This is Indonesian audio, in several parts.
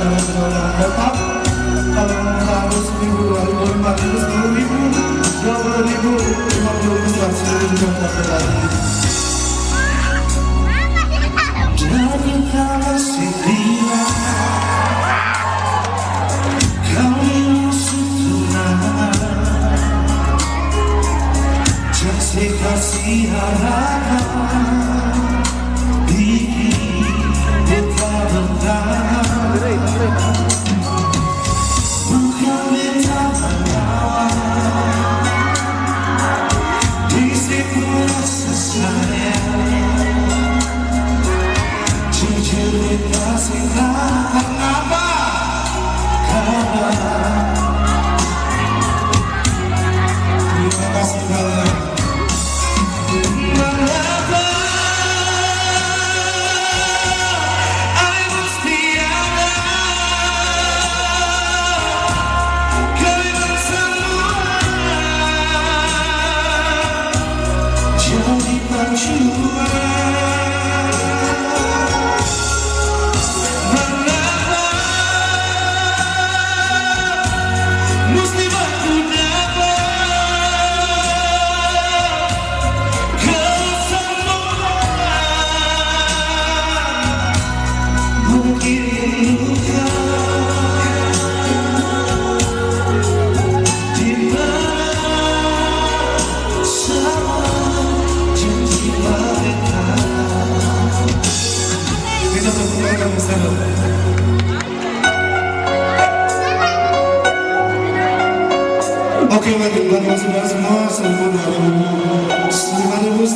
kalian semua dengan tetap. Kalau harus 1.000, 2.000, 4.000, 10.000, 20.000, 50.000, 100.000 juga terjadi. Jadi kalau sendirian kau sudah jangan kasih harapan bikin kita bertahan. Bukan minta menawan di situ rasa sayang jujur dikasih tahan. Apa kabar? Terima kasih banyak. Oke, baik, buat saudara semua, seluruh 5.000, 10.000,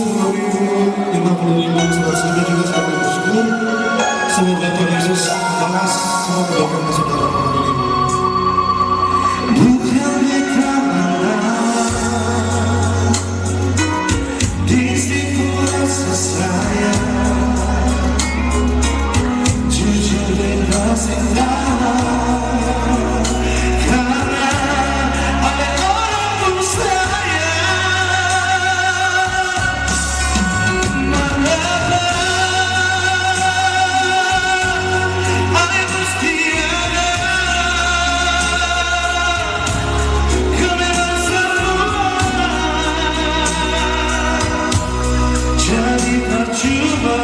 50.000, saudara juga sangat bersyukur. Semoga Tuhan Yesus balas semua kebaikan saudara. Bukan karena di situ rasa sayang jujur dan kasih tahan. Karena ada orang pun sayang. Mengapa I mesti ada? Kau memang semua jadi percuma.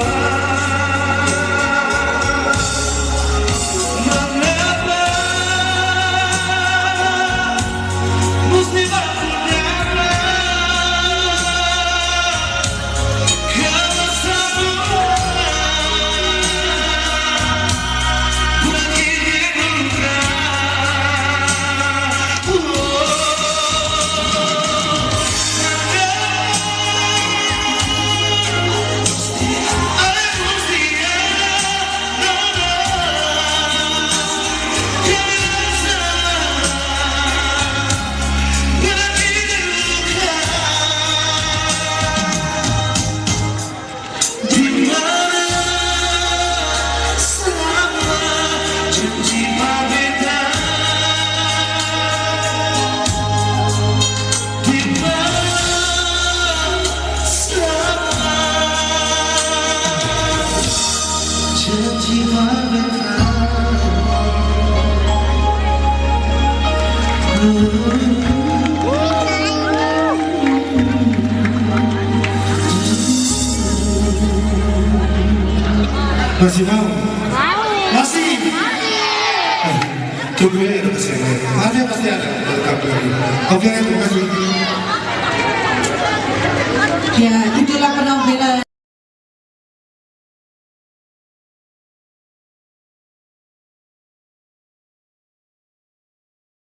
Masih mau? Masih? Tunggu ya, ada pasti ada. Oke, terima kasih. Ya.